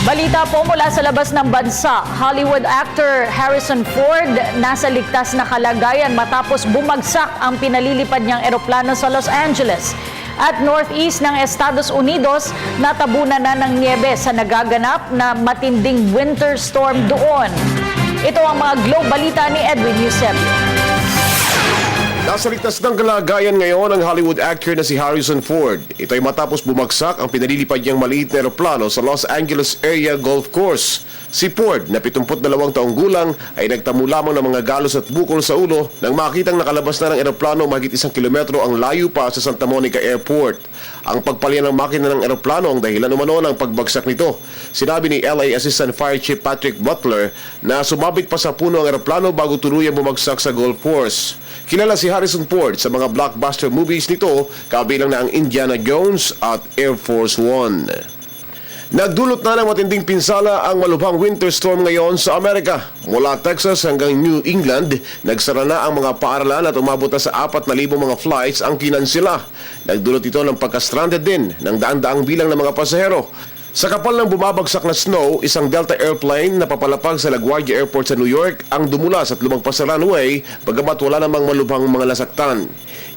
Balita po mula sa labas ng bansa, Hollywood actor Harrison Ford nasa ligtas na kalagayan matapos bumagsak ang pinalilipad niyang eroplano sa Los Angeles. At northeast ng Estados Unidos, natabunan na ng niebe sa nagaganap na matinding winter storm doon. Ito ang mga Globe Balita ni Edwin Eusebio. Nasa ligtas ng kalagayan ngayon ang Hollywood actor na si Harrison Ford. Ito ay matapos bumagsak ang pinalilipad niyang maliit na eroplano sa Los Angeles Area Golf Course. Si Ford, na 72 taong gulang, ay nagtamo lamang ng mga galos at bukol sa ulo nang makitang nakalabas na ng eroplano mahigit 1 kilometro ang layo pa sa Santa Monica Airport. Ang pagpalya ng makina ng eroplano ang dahilan umano ng pagbagsak nito. Sinabi ni LA Assistant Fire Chief Patrick Butler na sumabit pa sa puno ang eroplano bago tuluyang bumagsak sa golf course. Kilala si Harrison Ford sa mga blockbuster movies nito, kabilang na ang Indiana Jones at Air Force One. Nagdulot na ng matinding pinsala ang malubhang winter storm ngayon sa Amerika. Mula Texas hanggang New England, nagsara na ang mga paaralan at umabot na sa 4,000 mga flights ang kinansela. Nagdulot ito ng pagka-stranded din ng daan-daang bilang ng mga pasahero. Sa kapal ng bumabagsak na snow, isang Delta airplane na papalapag sa LaGuardia Airport sa New York ang dumulas at lumagpas sa runway, bagamat wala namang malubhang mga nasaktan.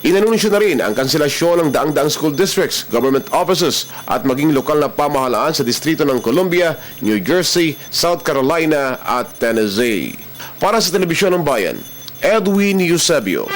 Inanunsyo na rin ang kanselasyon ng daang-daang school districts, government offices at maging lokal na pamahalaan sa distrito ng Columbia, New Jersey, South Carolina at Tennessee. Para sa Telebisyon ng Bayan, Edwin Eusebio.